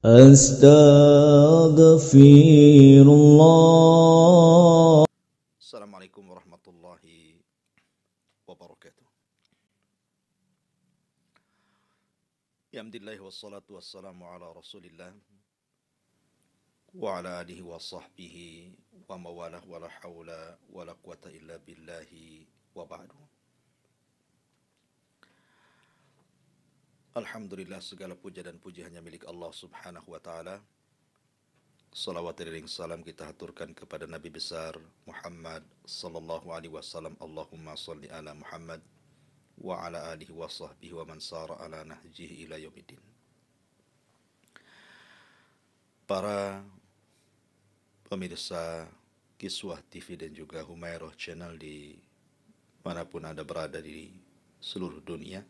Astaghfirullah. Assalamualaikum warahmatullahi wabarakatuh. Alhamdulillah wassalatu wassalamu ala Rasulillah wa ala alihi wa sahbihi wa mawalah wa la hawla wa la quwata illa billahi wa ba'du. Alhamdulillah, segala puja dan puji hanya milik Allah Subhanahu wa taala. Salawat dan salam kita haturkan kepada Nabi besar Muhammad sallallahu alaihi wasallam. Allahumma salli ala Muhammad wa ala alihi wa sahbihi wa man sara ala nahjihi ila yaumiddin. Para pemirsa Kiswah TV dan juga Humairah Channel di manapun Anda berada di seluruh dunia,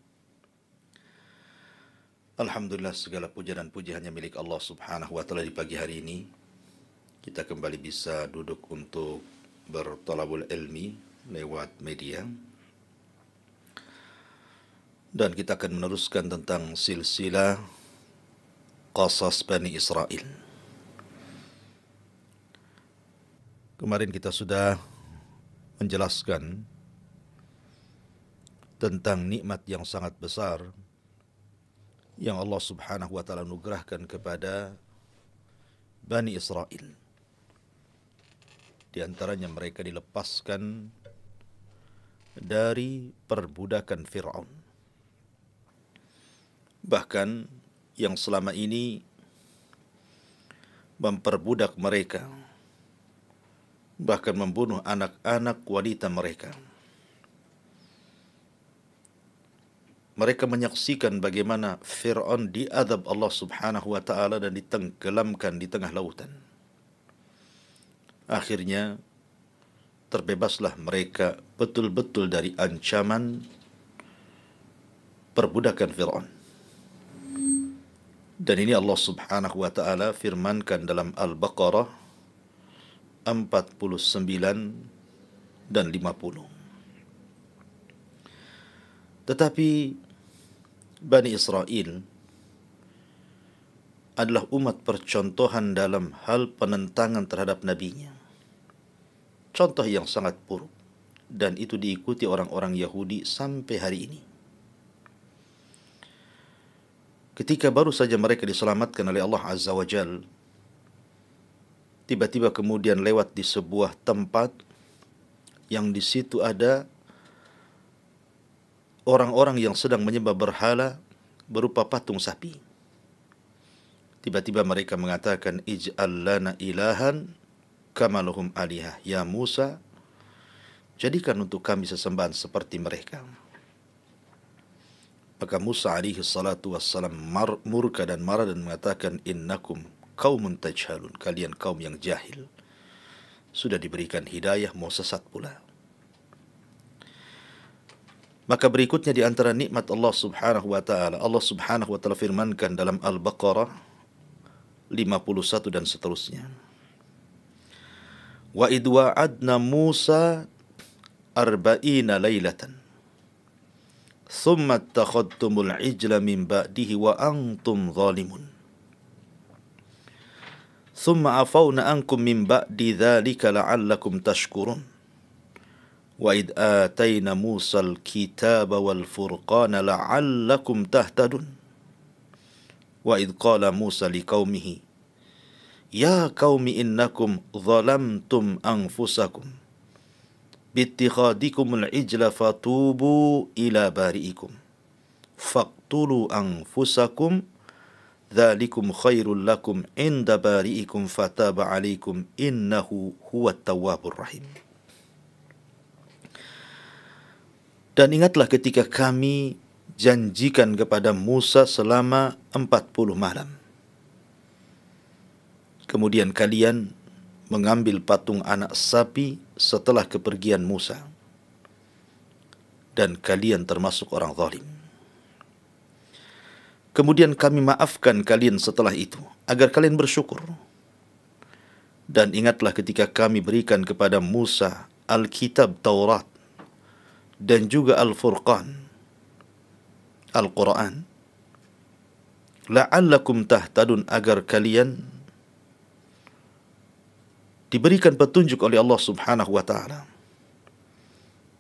alhamdulillah, segala puja dan puji hanya milik Allah Subhanahu wa taala. Di pagi hari ini kita kembali bisa duduk untuk bertolabul ilmi lewat media, dan kita akan meneruskan tentang silsilah Qasas Bani Israel. Kemarin kita sudah menjelaskan tentang nikmat yang sangat besar yang Allah Subhanahu wa taala anugerahkan kepada Bani Israel. Di antaranya mereka dilepaskan dari perbudakan Fir'aun. Bahkan yang selama ini memperbudak mereka, bahkan membunuh anak-anak wanita mereka. Mereka menyaksikan bagaimana Fir'aun diazab Allah Subhanahu wa taala dan ditenggelamkan di tengah lautan. Akhirnya terbebaslah mereka betul-betul dari ancaman perbudakan Fir'aun. Dan ini Allah Subhanahu wa taala firmankan dalam Al-Baqarah 49 dan 50. Tetapi Bani Israel adalah umat percontohan dalam hal penentangan terhadap nabinya. Contoh yang sangat buruk, dan itu diikuti orang-orang Yahudi sampai hari ini. Ketika baru saja mereka diselamatkan oleh Allah Azza wa Jal, tiba-tiba kemudian lewat di sebuah tempat yang di situ ada orang-orang yang sedang menyembah berhala berupa patung sapi. Tiba-tiba mereka mengatakan, ij'al lana ilahan kama lahum alihah. Ya Musa, jadikan untuk kami sesembahan seperti mereka. Maka Musa alaihi salatu wassalam murka dan marah dan mengatakan, innakum qaumun tajhalun. Kalian kaum yang jahil. Sudah diberikan hidayah, mau sesat pula. Maka berikutnya di antara nikmat Allah Subhanahu wa taala, Allah Subhanahu wa taala firmankan dalam Al-Baqarah 51 dan seterusnya. Wa id wa'adna Musa 40 lailatan thumma attakhadtumul ijla min ba'dihi wa antum zalimun thumma afawna ankum min ba'di dzalika la'allakum tashkurun. وَإِذْ آتَيْنَا مُوسَى الْكِتَابَ وَالْفُرْقَانَ لَعَلَّكُمْ تَهْتَدُونَ وَإِذْ قَالَ مُوسَى لِقَوْمِهِ يَا قَوْمِ إِنَّكُمْ ظَلَمْتُمْ أَنفُسَكُمْ بِاتِّخَاذِكُمُ الْعِجْلَ فَتُوبُوا إِلَى بَارِئِكُمْ فَاقْتُلُوا أَنفُسَكُمْ ذَلِكُمْ خَيْرٌ لَكُمْ عِنْدَ بَارِئِكُمْ فَتَابَ عَلَيْكُمْ إِنَّهُ هُوَ التَّوَّابُ الرَّحِيمُ. Dan ingatlah ketika kami janjikan kepada Musa selama 40 malam. Kemudian kalian mengambil patung anak sapi setelah kepergian Musa. Dan kalian termasuk orang zalim. Kemudian kami maafkan kalian setelah itu, agar kalian bersyukur. Dan ingatlah ketika kami berikan kepada Musa Alkitab Taurat dan juga Al-Furqan, Al-Quran, la'allakum tahtadun, agar kalian diberikan petunjuk oleh Allah Subhanahu wa taala.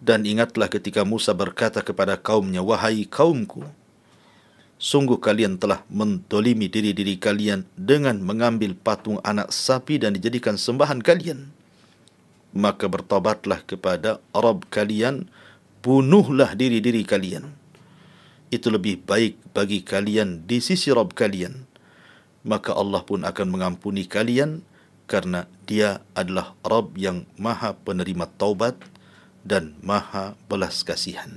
Dan ingatlah ketika Musa berkata kepada kaumnya, wahai kaumku, sungguh kalian telah mendolimi diri-diri kalian dengan mengambil patung anak sapi dan dijadikan sembahan kalian. Maka bertobatlah kepada Rabb kalian, bunuhlah diri-diri kalian. Itu lebih baik bagi kalian di sisi Rabb kalian. Maka Allah pun akan mengampuni kalian, karena Dia adalah Rabb yang maha penerima taubat dan maha belas kasihan.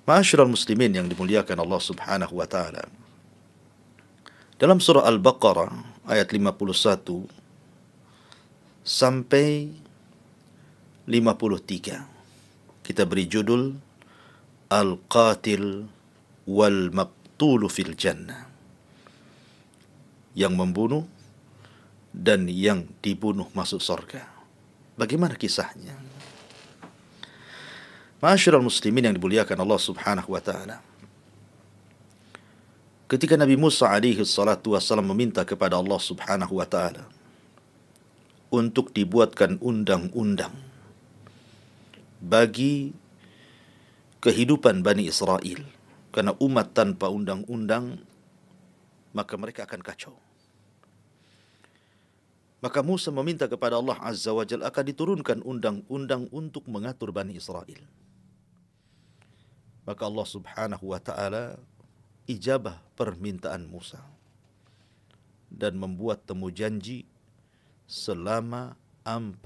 Ma'asyiral muslimin yang dimuliakan Allah Subhanahu wa taala. Dalam surah Al-Baqarah ayat 51 sampai 53 kita beri judul Al-Qatil wal Maqtulu fil Jannah. Yang membunuh dan yang dibunuh masuk surga. Bagaimana kisahnya? Ma'asyiral muslimin yang dimuliakan Allah Subhanahu wa taala. Ketika Nabi Musa alaihi salatu wassalam meminta kepada Allah Subhanahu wa taala untuk dibuatkan undang-undang bagi kehidupan Bani Israel, karena umat tanpa undang-undang maka mereka akan kacau. Maka Musa meminta kepada Allah Azza wa Jalla akan diturunkan undang-undang untuk mengatur Bani Israel. Maka Allah Subhanahu wa taala ijabah permintaan Musa dan membuat temu janji selama 40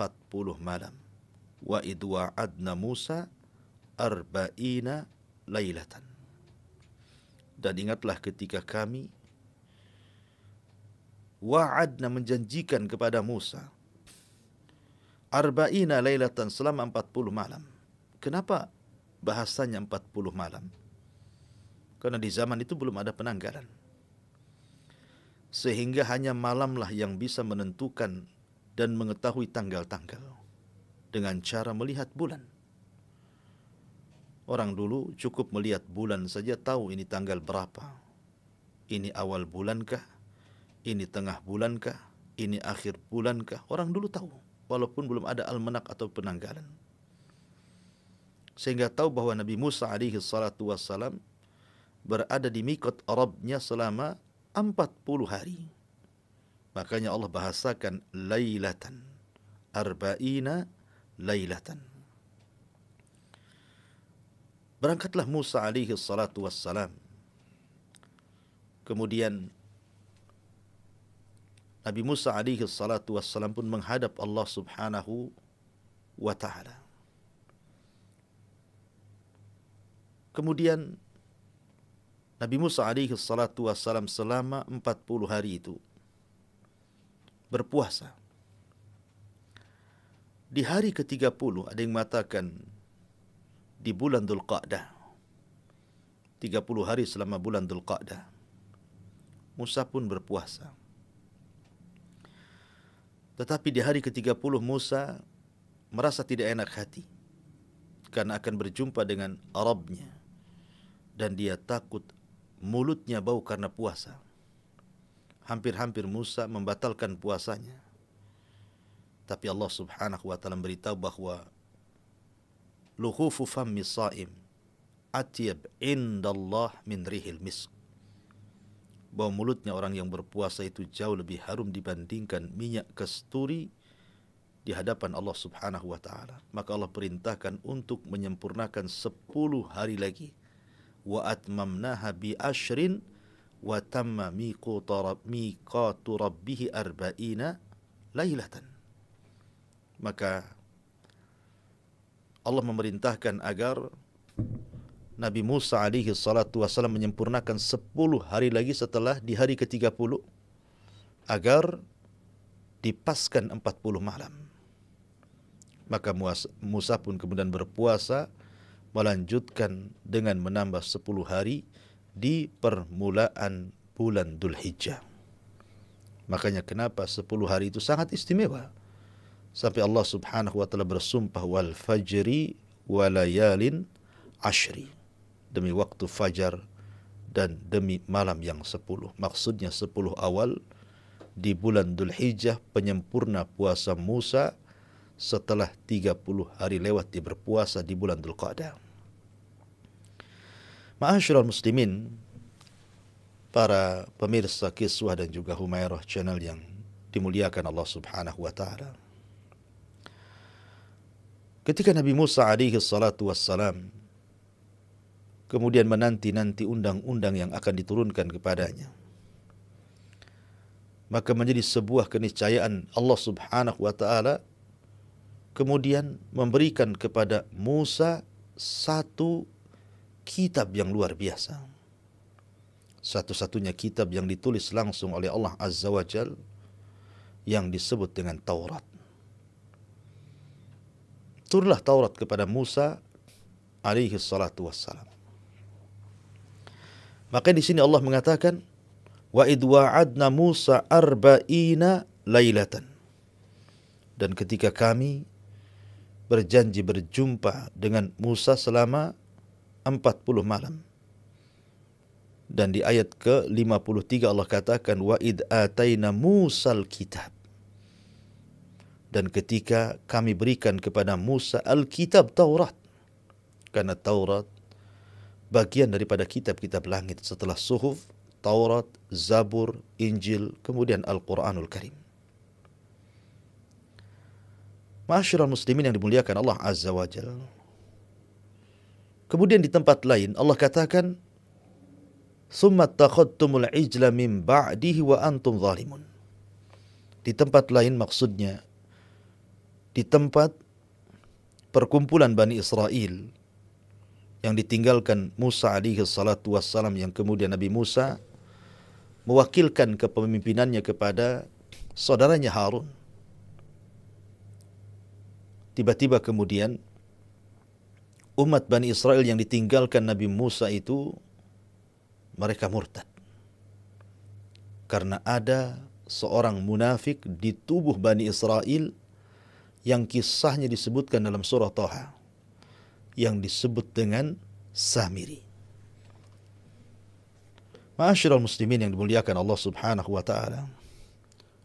malam. Wa idh wa'adna Musa arba'ina lailatan. Dan ingatlah ketika kami wa'adna, menjanjikan kepada Musa arba'ina lailatan, selama 40 malam. Kenapa bahasanya 40 malam? Karena di zaman itu belum ada penanggalan, sehingga hanya malamlah yang bisa menentukan dan mengetahui tanggal-tanggal dengan cara melihat bulan. Orang dulu cukup melihat bulan saja tahu ini tanggal berapa, ini awal bulankah, ini tengah bulankah, ini akhir bulankah. Orang dulu tahu, walaupun belum ada almanak atau penanggalan. Sehingga tahu bahwa Nabi Musa alaihi salatu wassalam berada di miqat Rabbnya selama 40 hari. Makanya Allah bahasakan lailatan, arba'ina lailatan. Berangkatlah Musa alaihi salatu wassalam. Kemudian Nabi Musa alaihi salatu wassalam pun menghadap Allah Subhanahu wa ta'ala. Kemudian Nabi Musa alaihi salatu wassalam selama 40 hari itu berpuasa. Di hari ke-30, ada yang mengatakan di bulan Dzulqa'dah, 30 hari selama bulan Dzulqa'dah, Musa pun berpuasa. Tetapi di hari ke-30 Musa merasa tidak enak hati karena akan berjumpa dengan Rabbnya, dan dia takut mulutnya bau karena puasa. Hampir-hampir Musa membatalkan puasanya. Tapi Allah Subhanahu wa taala beritahu bahwa luhufu fammi shaim atyab indallah min rihil misk. Bahwa mulutnya orang yang berpuasa itu jauh lebih harum dibandingkan minyak kasturi di hadapan Allah Subhanahu wa taala. Maka Allah perintahkan untuk menyempurnakan 10 hari lagi. Wa atmamnaha bi ashrin wa tamma miqatu rabbih arba'ina lailatan. Maka Allah memerintahkan agar Nabi Musa alaihi salatu wasallam menyempurnakan 10 hari lagi setelah di hari ke-30 agar dipaskan 40 malam. Maka Musa pun kemudian berpuasa melanjutkan dengan menambah 10 hari di permulaan bulan Dzulhijjah. Makanya kenapa 10 hari itu sangat istimewa. Sampai Allah Subhanahu wa taala bersumpah wal fajri wa layalin ashri. Demi waktu fajar dan demi malam yang 10. Maksudnya 10 awal di bulan Dzulhijjah, penyempurna puasa Musa setelah 30 hari lewat dia berpuasa di bulan Dzulqa'dah. Ma'asyiral muslimin, para pemirsa Kiswah dan juga Humairah channel yang dimuliakan Allah Subhanahu wa taala. Ketika Nabi Musa alaihi salatu wassalam kemudian menanti-nanti undang-undang yang akan diturunkan kepadanya, maka menjadi sebuah keniscayaan Allah Subhanahu wa taala kemudian memberikan kepada Musa satu kitab yang luar biasa. Satu-satunya kitab yang ditulis langsung oleh Allah Azza wa Jal yang disebut dengan Taurat. Turunlah Taurat kepada Musa alaihi salatu wassalam. Maka di sini Allah mengatakan, wa id wa'adna Musa arba'ina lailatan. Dan ketika kami berjanji berjumpa dengan Musa selama 40 malam. Dan di ayat ke-53 Allah katakan, wa id ataina Musal kitab. Dan ketika kami berikan kepada Musa al-kitab Taurat. Karena Taurat bagian daripada kitab-kitab langit setelah Suhuf, Taurat, Zabur, Injil, kemudian Al-Quranul Karim. Ma'asyiral muslimin yang dimuliakan Allah Azza wa Jalla. Kemudian di tempat lain Allah katakan, "Tsumma takhadtumul ijla min ba'dihi wa antum zalimun." Di tempat lain maksudnya di tempat perkumpulan Bani Israel yang ditinggalkan Musa alaihi salatu wassalam, yang kemudian Nabi Musa mewakilkan kepemimpinannya kepada saudaranya Harun. Tiba-tiba kemudian umat Bani Israel yang ditinggalkan Nabi Musa itu mereka murtad. Karena ada seorang munafik di tubuh Bani Israel yang kisahnya disebutkan dalam surah Thaha, yang disebut dengan Samiri. Ma'asyiral muslimin yang dimuliakan Allah Subhanahu wa taala.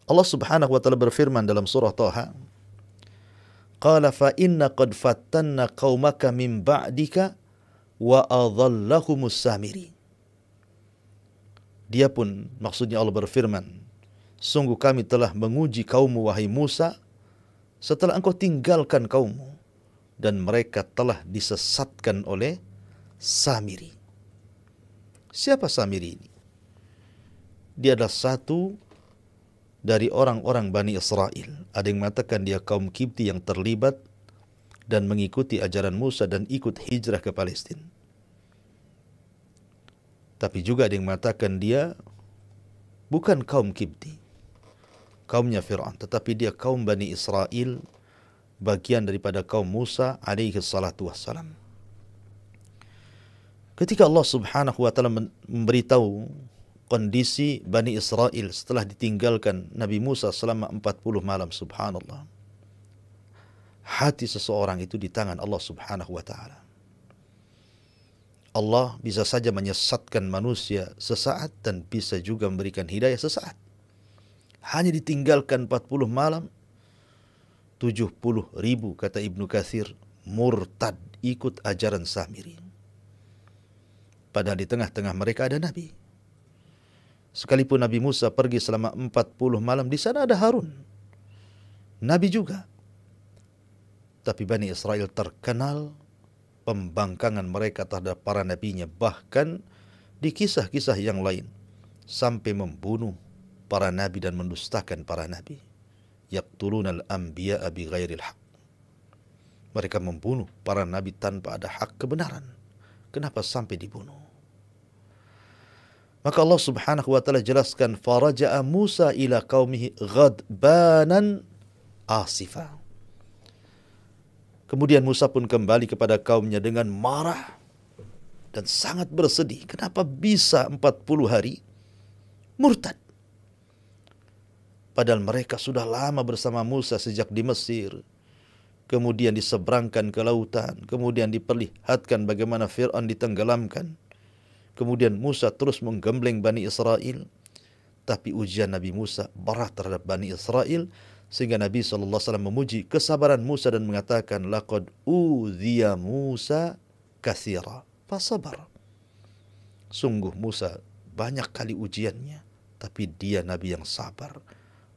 Allah Subhanahu wa taala berfirman dalam surah Thaha, qala fa inna qad fattanna qaumaka min ba'dika wa adhallahumus Samiri. Dia pun, maksudnya Allah berfirman, sungguh kami telah menguji kaummu wahai Musa setelah engkau tinggalkan kaummu, dan mereka telah disesatkan oleh Samiri. Siapa Samiri ini? Dia adalah satu dari orang-orang Bani Israel. Ada yang mengatakan dia kaum Kipti yang terlibat dan mengikuti ajaran Musa dan ikut hijrah ke Palestina. Tapi juga ada yang mengatakan dia bukan kaum Kipti, kaumnya Fir'aun, tetapi dia kaum Bani Israel, bagian daripada kaum Musa alaihi salatu wassalam. Ketika Allah Subhanahu wa taala memberitahu kondisi Bani Israel setelah ditinggalkan Nabi Musa selama 40 malam, subhanallah, hati seseorang itu di tangan Allah Subhanahu wa taala. Allah bisa saja menyesatkan manusia sesaat dan bisa juga memberikan hidayah sesaat. Hanya ditinggalkan 40 malam, 70.000 kata Ibnu Katsir murtad ikut ajaran Samiri. Padahal di tengah-tengah mereka ada Nabi. Sekalipun Nabi Musa pergi selama 40 malam, di sana ada Harun, Nabi juga. Tapi Bani Israel terkenal pembangkangan mereka terhadap para nabinya, bahkan di kisah-kisah yang lain sampai membunuh para nabi dan mendustakan para nabi. Yaqtulunal anbiya'a bighairil haq. Mereka membunuh para nabi tanpa ada hak kebenaran. Kenapa sampai dibunuh? Maka Allah Subhanahu wa taala jelaskan, faraja'a Musa ila qaumihi ghadbanan asifa. Kemudian Musa pun kembali kepada kaumnya dengan marah dan sangat bersedih. Kenapa bisa 40 hari murtad? Padahal mereka sudah lama bersama Musa sejak di Mesir. Kemudian diseberangkan ke lautan. Kemudian diperlihatkan bagaimana Fir'aun ditenggelamkan. Kemudian Musa terus menggembleng Bani Israel. Tapi ujian Nabi Musa berat terhadap Bani Israel, sehingga Nabi SAW memuji kesabaran Musa dan mengatakan, laqad udhiya Musa katsira fasabar. Sungguh Musa banyak kali ujiannya, tapi dia Nabi yang sabar,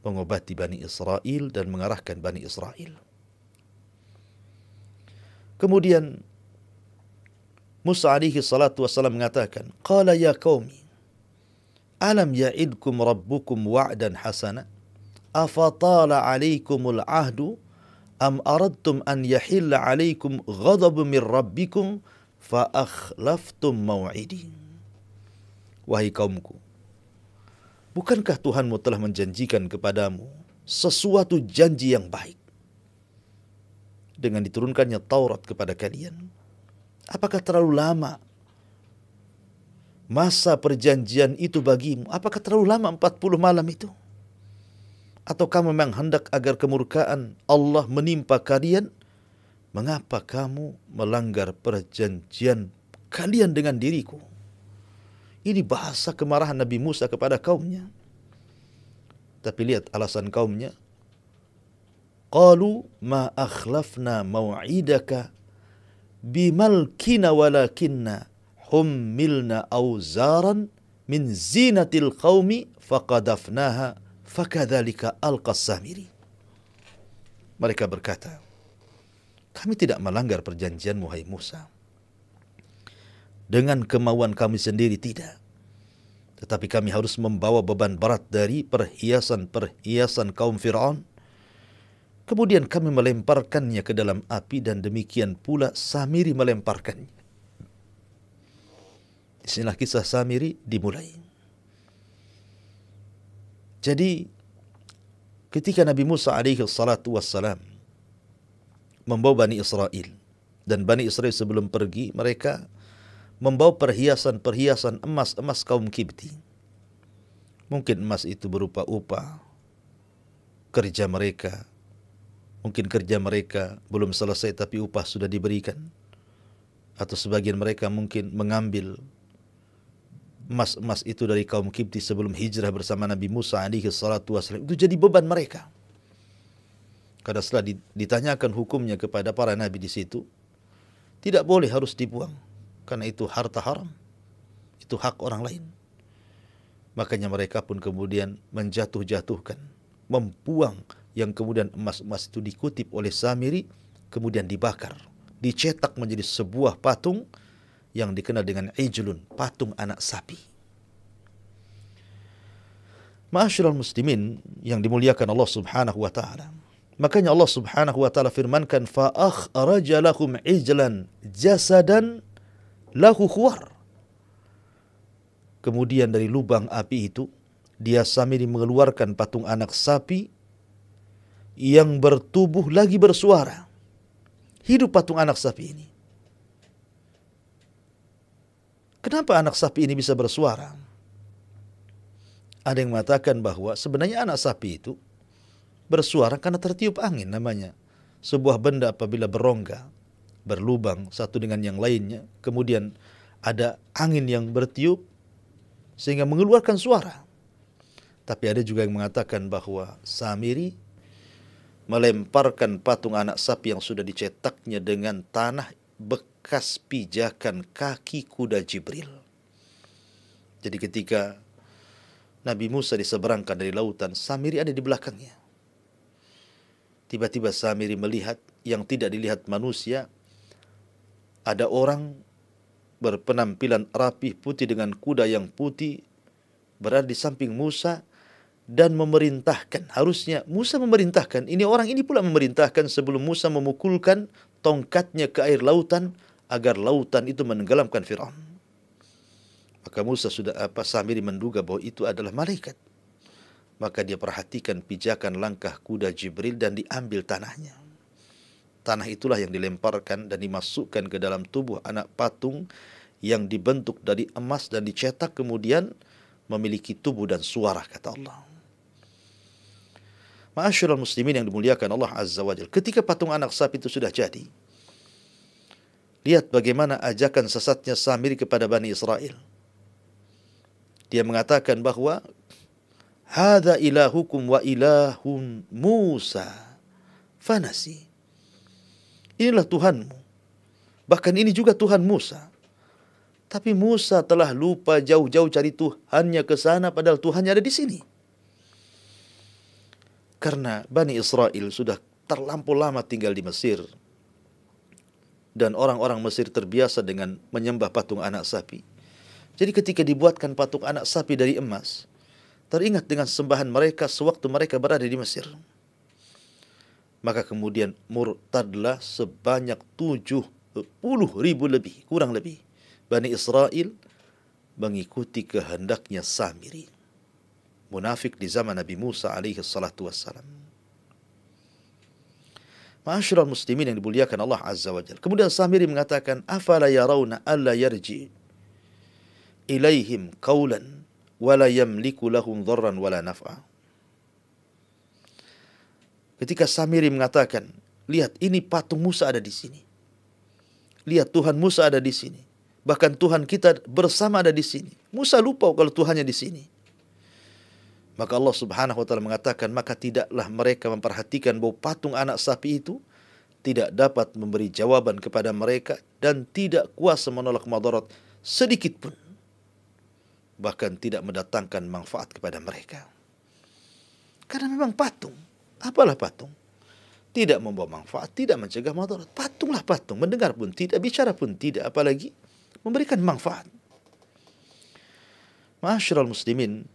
mengobati Bani Israel dan mengarahkan Bani Israel. Kemudian Musa alaihi salatu wassalam mengatakan, qala ya qaumi, alam ya'idkum rabbukum wa'dan hasana, afatala alaikumul ahdu, am aradtum an yahilla alaikum ghadabun min rabbikum, fa akhlaftum maw'idi. Wahai kaumku, bukankah Tuhanmu telah menjanjikan kepadamu sesuatu janji yang baik dengan diturunkannya Taurat kepada kalian? Apakah terlalu lama masa perjanjian itu bagimu? Apakah terlalu lama 40 malam itu? Atau kamu memang hendak agar kemurkaan Allah menimpa kalian? Mengapa kamu melanggar perjanjian kalian dengan diriku? Ini bahasa kemarahan Nabi Musa kepada kaumnya. Tapi lihat alasan kaumnya. Qalu ma akhlafna maw'idaka bimalkina walakinna hummilna awzaran min zinatil qaumi faqadafnaha fakadzalika alqas Samiri. Mereka berkata, kami tidak melanggar perjanjian wahai Musa. Dengan kemauan kami sendiri tidak. Tetapi kami harus membawa beban berat dari perhiasan-perhiasan kaum Fir'aun. Kemudian kami melemparkannya ke dalam api dan demikian pula Samiri melemparkannya. Disinilah kisah Samiri dimulai. Jadi ketika Nabi Musa alaihi salatu wassalam membawa Bani Israel, dan Bani Israel sebelum pergi mereka membawa perhiasan-perhiasan emas kaum Kipti. Mungkin emas itu berupa upah kerja mereka. Mungkin kerja mereka belum selesai tapi upah sudah diberikan. Atau sebagian mereka mungkin mengambil emas-emas itu dari kaum Kipti sebelum hijrah bersama Nabi Musa alaihi salatu wassalam. Itu jadi beban mereka. Karena setelah ditanyakan hukumnya kepada para nabi di situ, tidak boleh, harus dibuang. Karena itu harta haram. Itu hak orang lain. Makanya mereka pun kemudian menjatuh-jatuhkan, membuang, yang kemudian emas-emas itu dikutip oleh Samiri, kemudian dibakar, dicetak menjadi sebuah patung yang dikenal dengan ijlun, patung anak sapi. Ma'asyiral muslimin yang dimuliakan Allah Subhanahu wa taala. Makanya Allah Subhanahu wa taala firmankan, fa akhraja lahum ijlan jasadan lahu khuwar. Kemudian dari lubang api itu dia Samiri mengeluarkan patung anak sapi yang bertubuh lagi bersuara. Hidup patung anak sapi ini. Kenapa anak sapi ini bisa bersuara? Ada yang mengatakan bahwa sebenarnya anak sapi itu bersuara karena tertiup angin namanya. Sebuah benda apabila berongga, berlubang satu dengan yang lainnya, kemudian ada angin yang bertiup sehingga mengeluarkan suara. Tapi ada juga yang mengatakan bahwa Samiri melemparkan patung anak sapi yang sudah dicetaknya dengan tanah bekas pijakan kaki kuda Jibril. Jadi ketika Nabi Musa diseberangkan dari lautan, Samiri ada di belakangnya. Tiba-tiba Samiri melihat yang tidak dilihat manusia. Ada orang berpenampilan rapih putih dengan kuda yang putih berada di samping Musa dan memerintahkan. Harusnya Musa memerintahkan. Orang ini pula memerintahkan sebelum Musa memukulkan tongkatnya ke air lautan agar lautan itu menenggelamkan Fir'aun. Maka Samiri menduga bahwa itu adalah malaikat. Maka dia perhatikan pijakan langkah kuda Jibril dan diambil tanahnya. Tanah itulah yang dilemparkan dan dimasukkan ke dalam tubuh anak patung yang dibentuk dari emas dan dicetak kemudian memiliki tubuh dan suara, kata Allah. Ma'asyiral muslimin yang dimuliakan Allah Azza wa Jalla. Ketika patung anak sapi itu sudah jadi, lihat bagaimana ajakan sesatnya Samiri kepada Bani Israel. Dia mengatakan bahwa hadza ilahukum wa ilahun Musa fanasi. Inilah Tuhanmu. Bahkan ini juga Tuhan Musa. Tapi Musa telah lupa jauh-jauh cari Tuhannya ke sana, padahal Tuhannya ada di sini. Karena Bani Israel sudah terlampau lama tinggal di Mesir. Dan orang-orang Mesir terbiasa dengan menyembah patung anak sapi. Jadi ketika dibuatkan patung anak sapi dari emas, teringat dengan sembahan mereka sewaktu mereka berada di Mesir. Maka kemudian murtadlah sebanyak 70.000 lebih, kurang lebih. Bani Israel mengikuti kehendaknya Samiri, munafik di zaman Nabi Musa alaihi salatu wassalam. Ma'asyiral muslimin yang dimuliakan Allah Azza wa Jalla. Kemudian Samiri mengatakan, afala yarawna alla yarji ilaihim qawlan wala yamliku lahum dharran wala naf'a. Ketika Samiri mengatakan, lihat ini patung Musa ada di sini. Lihat Tuhan Musa ada di sini. Bahkan Tuhan kita bersama ada di sini. Musa lupa kalau Tuhannya di sini. Maka Allah Subhanahu wa taala mengatakan, maka tidaklah mereka memperhatikan bahwa patung anak sapi itu tidak dapat memberi jawaban kepada mereka dan tidak kuasa menolak madarat sedikit pun. Bahkan tidak mendatangkan manfaat kepada mereka. Karena memang patung. Apalah patung? Tidak membawa manfaat, tidak mencegah madarat. Patunglah patung, mendengar pun tidak, bicara pun tidak, apalagi memberikan manfaat. Ma'asyiral muslimin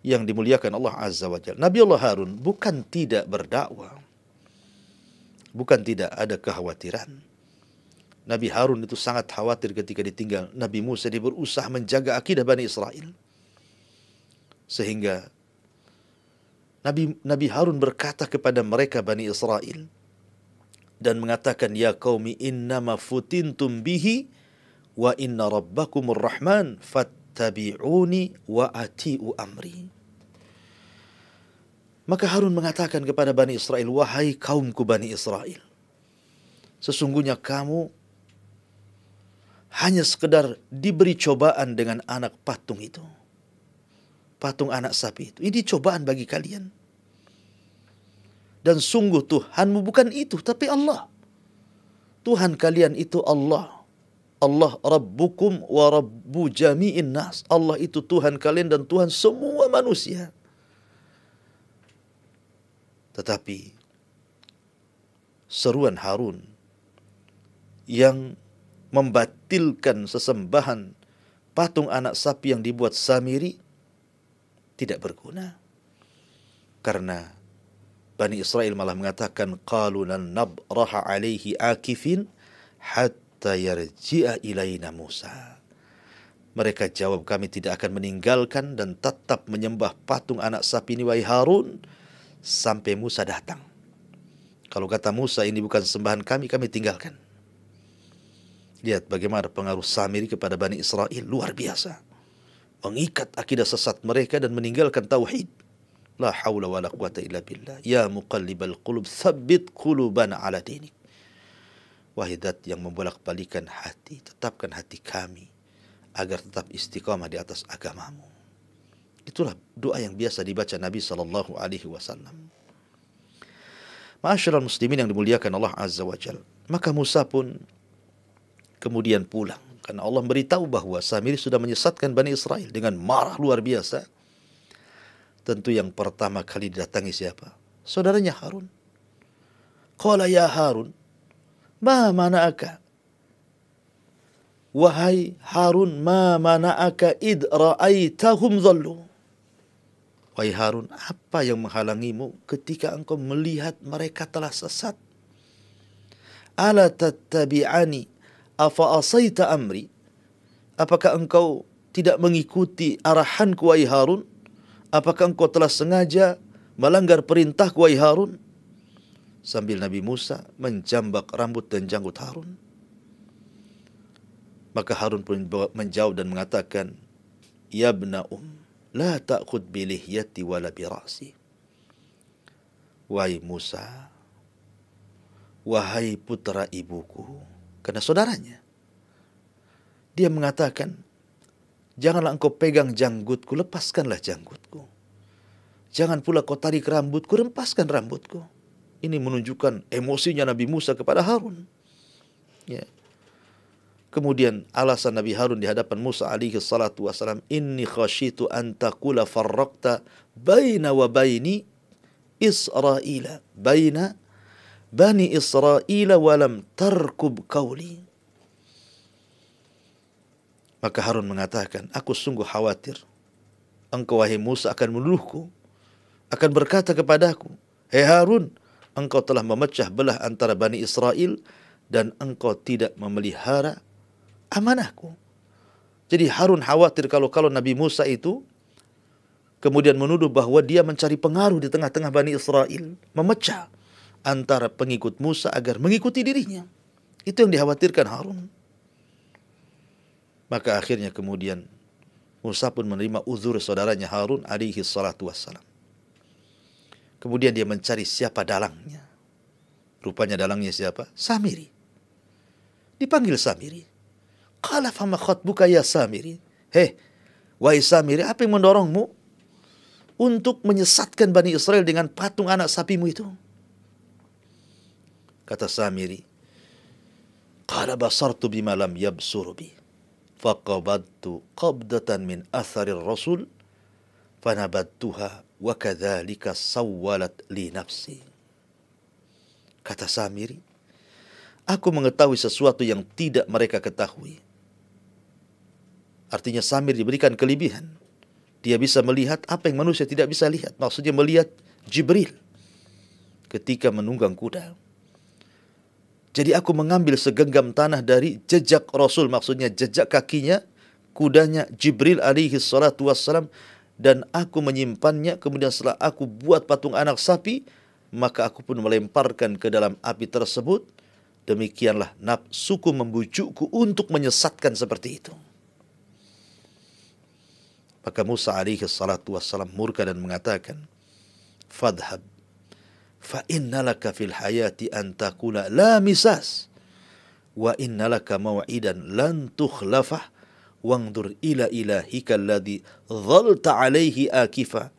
yang dimuliakan Allah Azza wa Jalla. Nabi Allah Harun bukan tidak berdakwah. Bukan tidak ada kekhawatiran. Nabi Harun itu sangat khawatir ketika ditinggal Nabi Musa. Dia berusaha menjaga akidah Bani Israel. Sehingga Nabi Harun berkata kepada mereka Bani Israel dan mengatakan, ya qaumi innama futintum bihi wa inna rabbakumur rahman fattabi'uni wa ati'u amri. Maka Harun mengatakan kepada Bani Israel, wahai kaumku Bani Israel, sesungguhnya kamu hanya sekedar diberi cobaan dengan anak patung itu. Patung anak sapi itu. Ini cobaan bagi kalian. Dan sungguh Tuhanmu bukan itu, tapi Allah. Tuhan kalian itu Allah. Allah Rabbukum wa Rabbu jami'in nas. Allah itu Tuhan kalian dan Tuhan semua manusia. Tetapi seruan Harun yang membatalkan sesembahan patung anak sapi yang dibuat Samiri tidak berguna. Karena Bani Israel malah mengatakan, qalu lan nabraha alaihi akifin hatta yarji'a ilaina Musa. Mereka jawab, kami tidak akan meninggalkan dan tetap menyembah patung anak sapi ini wahai Harun sampai Musa datang. Kalau kata Musa ini bukan sembahan kami tinggalkan. Lihat bagaimana pengaruh Samiri kepada Bani Israel, luar biasa. Mengikat akidah sesat mereka dan meninggalkan tauhid. La haula wa la quwata illa billah. Ya muqallibal qulub, tsabbit qulubana ala dinik. Wahai zat yang membolak-balikan hati, tetapkan hati kami agar tetap istiqamah di atas agamamu. Itulah doa yang biasa dibaca Nabi SAW. Ma'asyiral muslimin yang dimuliakan Allah Azza wa Jalla. Maka Musa pun kemudian pulang. Karena Allah beritahu bahwa Samiri sudah menyesatkan Bani Israel dengan marah luar biasa. Tentu yang pertama kali didatangi siapa? Saudaranya Harun. Qala ya Harun, ma mana'aka? Wahai Harun, ma mana'aka id ra'aitahum dhallu? Wahai Harun, apa yang menghalangimu ketika engkau melihat mereka telah sesat? Ala tattabi'ani afa asaita amri? Apakah engkau tidak mengikuti arahanku wahai Harun? Apakah engkau telah sengaja melanggar perintahku wahai Harun? Sambil Nabi Musa menjambak rambut dan janggut Harun. Maka Harun pun menjawab dan mengatakan, ya ibna la ta'khud bi lihyati wala bi ra'si. Wahai Musa, wahai putra ibuku, karena saudaranya. Dia mengatakan, Janganlah engkau pegang janggutku, lepaskanlah janggutku. Jangan pula kau tarik rambutku, rempaskan rambutku. Ini menunjukkan emosinya Nabi Musa kepada Harun. Ya. Kemudian alasan Nabi Harun di hadapan Musa alaihi salatu wassalam, inni khasyitu an taqula farraqta baina wa baini Israila, baina bani Israila wa lam tarkub qawli. Maka Harun mengatakan, aku sungguh khawatir engkau wahai Musa akan menuduhku, akan berkata kepadaku, hei Harun, engkau telah memecah belah antara Bani Israel dan engkau tidak memelihara amanahku. Jadi Harun khawatir kalau Nabi Musa itu kemudian menuduh bahwa dia mencari pengaruh di tengah-tengah Bani Israel, memecah antara pengikut Musa agar mengikuti dirinya. Itu yang dikhawatirkan Harun. Maka akhirnya kemudian Musa pun menerima uzur saudaranya Harun alaihi salatu wassalam. Kemudian dia mencari siapa dalangnya. Rupanya dalangnya siapa? Samiri. Dipanggil Samiri. Qala fama khatbuka ya Samiri. Hei, wahai Samiri, apa yang mendorongmu untuk menyesatkan Bani Israel dengan patung anak sapimu itu? Kata Samiri, qala basartu bima lam yabsuru bi. Faqabadtu qabdatan min atharir rasul fanabattuha wa kadzalika sawwalat li nafsi. Kata Samiri, aku mengetahui sesuatu yang tidak mereka ketahui. Artinya Samir diberikan kelebihan. Dia bisa melihat apa yang manusia tidak bisa lihat. Maksudnya melihat Jibril ketika menunggang kuda. Jadi aku mengambil segenggam tanah dari jejak Rasul, maksudnya jejak kakinya, kudanya Jibril alaihi salatu wassalam, dan aku menyimpannya. Kemudian setelah aku buat patung anak sapi, maka aku pun melemparkan ke dalam api tersebut. Demikianlah nafsuku membujukku untuk menyesatkan seperti itu. Maka Musa alaihi salatu wassalam murka dan mengatakan, fadhhab fa innalaka fil hayati an taqula la misas wa innalaka maw'idan lan tukhlafah wangdur ila ilahika alladhi dhalta alaihi akifa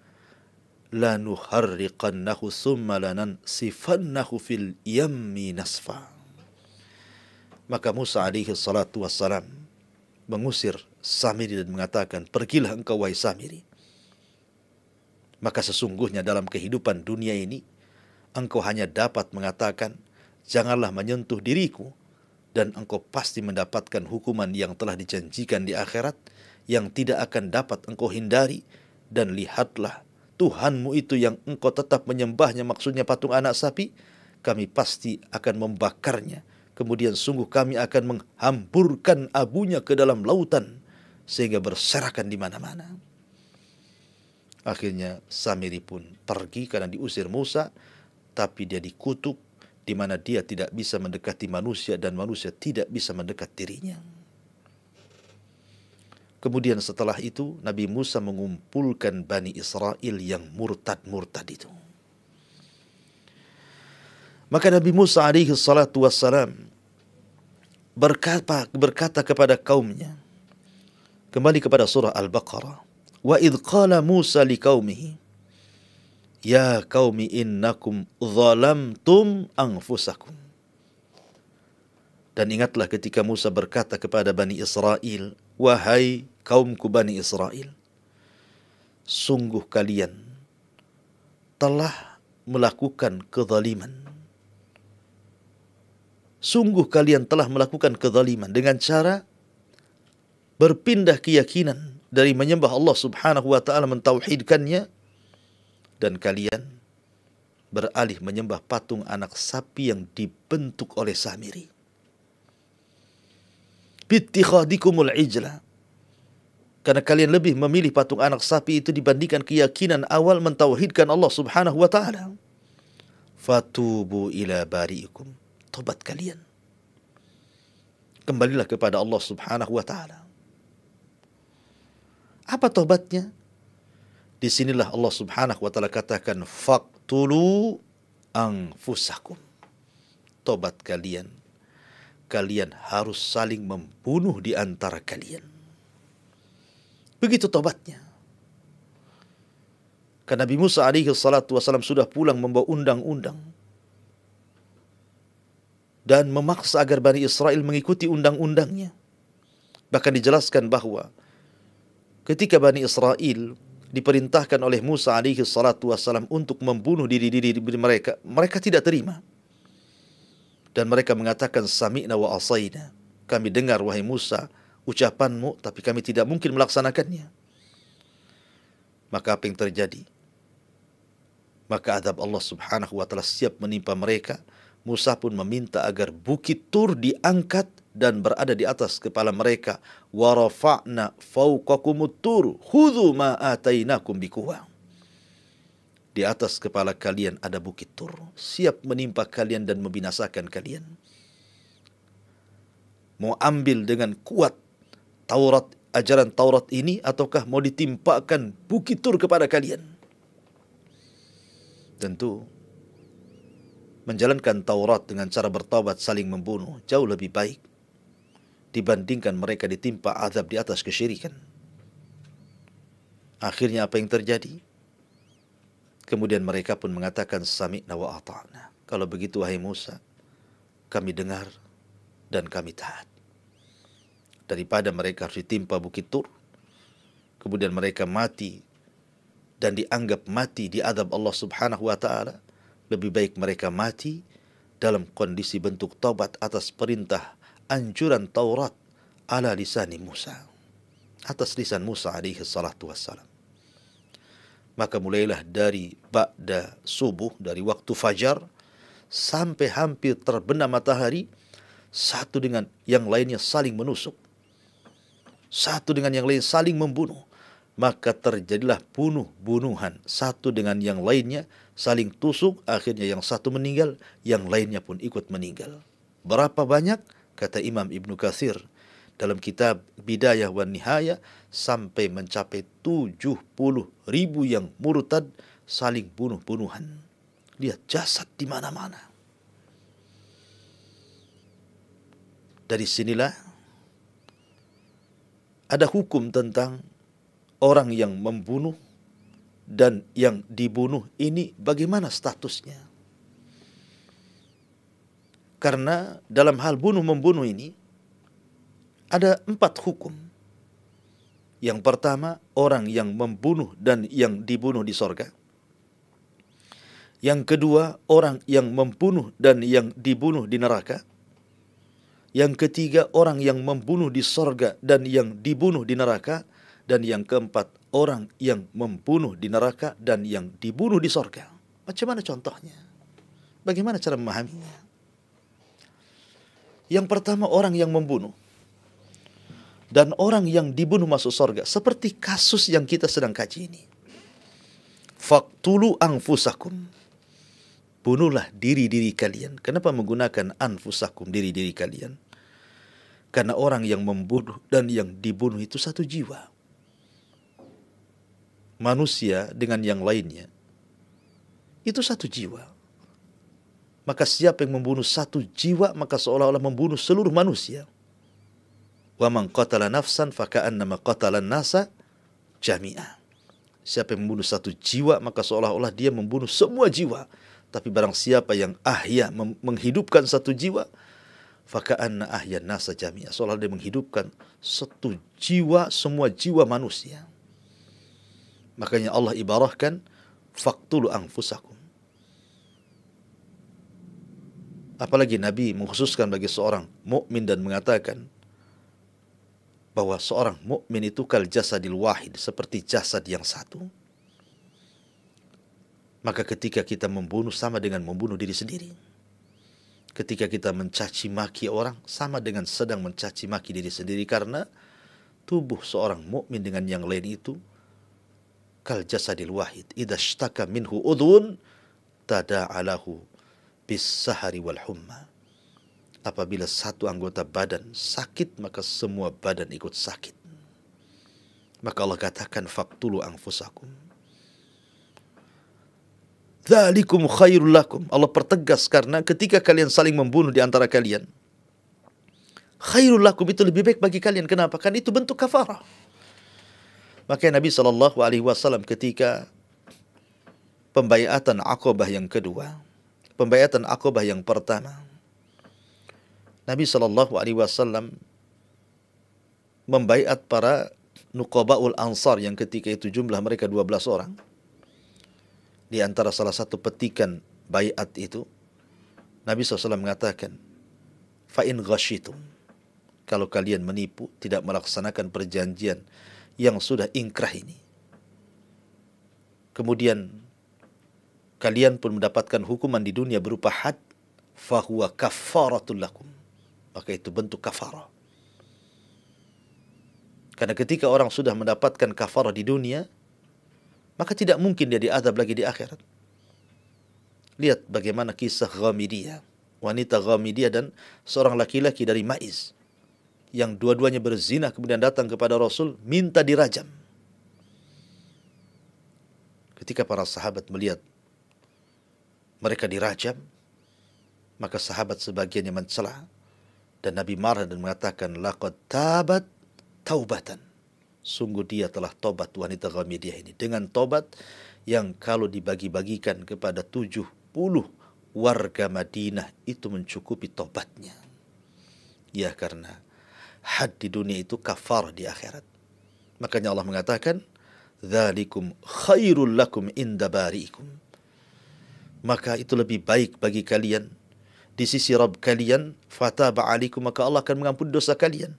la nuharriqannahu thumma lanansifannahu fil yammi nasfa. Maka Musa alaihi salatu wassalam mengusir Samiri dan mengatakan, pergilah engkau wahai Samiri. Maka sesungguhnya dalam kehidupan dunia ini engkau hanya dapat mengatakan, janganlah menyentuh diriku, dan engkau pasti mendapatkan hukuman yang telah dijanjikan di akhirat, yang tidak akan dapat engkau hindari. Dan lihatlah, Tuhanmu itu yang engkau tetap menyembahnya, maksudnya patung anak sapi, kami pasti akan membakarnya. Kemudian sungguh kami akan menghamburkan abunya ke dalam lautan, sehingga berserakan di mana-mana. Akhirnya Samiri pun pergi karena diusir Musa, tapi dia dikutuk di mana dia tidak bisa mendekati manusia dan manusia tidak bisa mendekat dirinya. Kemudian setelah itu Nabi Musa mengumpulkan Bani Israel yang murtad-murtad itu. Maka Nabi Musa alaihi salatu wassalam berkata kepada kaumnya, kembali kepada surah Al-Baqarah, wa idh qala Musa liqaumihi ya qaumi innakum zalamtum anfusakum. Dan ingatlah ketika Musa berkata kepada Bani Israel, wahai kaumku Bani Israel, sungguh kalian telah melakukan kezaliman. Sungguh kalian telah melakukan kezaliman dengan cara berpindah keyakinan dari menyembah Allah subhanahu wa ta'ala, mentauhidkannya, dan kalian beralih menyembah patung anak sapi yang dibentuk oleh Samiri. Bittikhadikumul ijla, karena kalian lebih memilih patung anak sapi itu dibandingkan keyakinan awal mentauhidkan Allah subhanahu wa ta'ala. Fatubu ila bari'ikum, tobat kalian, kembalilah kepada Allah subhanahu wa ta'ala. Apa tobatnya? Disinilah Allah subhanahu wa ta'ala katakan, faqtulu anfusakum. Tobat kalian, kalian harus saling membunuh di antara kalian. Begitu tobatnya. Karena Nabi Musa alaihi salatu wasallam sudah pulang membawa undang-undang dan memaksa agar Bani Israel mengikuti undang-undangnya. Bahkan dijelaskan bahwa ketika Bani Israel diperintahkan oleh Musa alaihi salatu wasallam untuk membunuh diri mereka, mereka tidak terima. Dan mereka mengatakan sami'na wa asaina. Kami dengar wahai Musa ucapanmu, tapi kami tidak mungkin melaksanakannya. Maka apa yang terjadi? Maka azab Allah subhanahu wa ta'ala siap menimpa mereka. Musa pun meminta agar bukit Tur diangkat dan berada di atas kepala mereka. Wa rafa'na fawqakumut tur khudhu ma atainakum biquwwah. Di atas kepala kalian ada bukit Tur, siap menimpa kalian dan membinasakan kalian. Mau ambil dengan kuat Taurat, ajaran Taurat ini, ataukah mau ditimpakan bukit Tur kepada kalian? Tentu menjalankan Taurat dengan cara bertaubat saling membunuh jauh lebih baik dibandingkan mereka ditimpa azab di atas kesyirikan. Akhirnya apa yang terjadi? Kemudian mereka pun mengatakan sami'na wa ata'na. Kalau begitu wahai Musa, kami dengar dan kami taat. Daripada mereka harus ditimpa bukit Tur, kemudian mereka mati dan dianggap mati di azab Allah subhanahu wa ta'ala, lebih baik mereka mati dalam kondisi bentuk taubat atas perintah anjuran Taurat ala lisani Musa, atas lisan Musa alaihi salatu wassalam. Maka mulailah dari ba'da subuh, dari waktu fajar sampai hampir terbenam matahari, satu dengan yang lainnya saling menusuk, satu dengan yang lain saling membunuh. Maka terjadilah bunuh-bunuhan, satu dengan yang lainnya saling tusuk. Akhirnya yang satu meninggal, yang lainnya pun ikut meninggal. Berapa banyak? Kata Imam Ibnu Katsir dalam kitab Bidayah wan Nihayah, sampai mencapai 70.000 yang murtad, saling bunuh-bunuhan. Lihat jasad di mana-mana. Dari sinilah ada hukum tentang orang yang membunuh dan yang dibunuh ini bagaimana statusnya. Karena dalam hal bunuh-membunuh ini ada 4 hukum. Yang pertama, orang yang membunuh dan yang dibunuh di sorga. Yang kedua, orang yang membunuh dan yang dibunuh di neraka. Yang ketiga, orang yang membunuh di sorga dan yang dibunuh di neraka. Dan yang keempat, orang yang membunuh di neraka dan yang dibunuh di sorga. Macam mana contohnya? Bagaimana cara memahaminya? Yang pertama, orang yang membunuh dan orang yang dibunuh masuk sorga. Seperti kasus yang kita sedang kaji ini. Faqtulu anfusakum. Bunuhlah diri-diri kalian. Kenapa menggunakan anfusakum, diri-diri kalian? Karena orang yang membunuh dan yang dibunuh itu satu jiwa. Manusia dengan yang lainnya itu satu jiwa. Maka siapa yang membunuh satu jiwa, maka seolah-olah membunuh seluruh manusia. Wa man qatala nafsan faka'annama qatalan nasa jami'a. Siapa yang membunuh satu jiwa, maka seolah-olah dia membunuh semua jiwa. Tapi barang siapa yang ahya, menghidupkan satu jiwa, faka'anna ahya nasa jami'a, seolah dia menghidupkan satu jiwa, semua jiwa manusia. Makanya Allah ibarahkan faqtulu anfusakum. Apalagi Nabi mengkhususkan bagi seorang mukmin dan mengatakan bahwa seorang mukmin itu kal jasadil wahid, seperti jasad yang satu. Maka ketika kita membunuh sama dengan membunuh diri sendiri. Ketika kita mencaci maki orang sama dengan sedang mencaci maki diri sendiri, karena tubuh seorang mukmin dengan yang lain itu kal jasadil wahid, idza ishtaka minhu udhun tada'alahu bis-sahari wal humma. Apabila satu anggota badan sakit, maka semua badan ikut sakit. Maka Allah katakan faqtulu anfusakum. Dzalikum khairul lakum. Allah pertegas karena ketika kalian saling membunuh di antara kalian, khairul lakum itu lebih baik bagi kalian. Kenapa? Kan itu bentuk kafarah. Maka Nabi SAW ketika pembaiatan Aqabah yang kedua, pembaiatan Aqabah yang pertama, Nabi SAW membaiat para Nuqaba'ul Ansar yang ketika itu jumlah mereka 12 orang. Di antara salah satu petikan baiat itu, Nabi SAW mengatakan, "Fa'in ghasyitum," kalau kalian menipu, tidak melaksanakan perjanjian yang sudah ingkrah ini, kemudian kalian pun mendapatkan hukuman di dunia berupa had, fahuwa kafaratul lakum, maka itu bentuk kafarah. Karena ketika orang sudah mendapatkan kafarah di dunia, maka tidak mungkin dia diazab lagi di akhirat. Lihat bagaimana kisah Ghamidiyah, wanita Ghamidiyah dan seorang laki-laki dari Ma'iz, yang dua-duanya berzina kemudian datang kepada Rasul minta dirajam. Ketika para sahabat melihat mereka dirajam, maka sahabat sebagiannya mencela dan Nabi marah dan mengatakan, laqad tabat taubatan, sungguh dia telah tobat wanita Ghamidiyah ini dengan tobat yang kalau dibagi-bagikan kepada 70 warga Madinah itu mencukupi tobatnya. Ya, karena had di dunia itu kafar di akhirat. Makanya Allah mengatakan, dzalikum khairul lakum inda bari'ikum, maka itu lebih baik bagi kalian di sisi Rabb kalian, fataba alaikum, maka Allah akan mengampuni dosa kalian.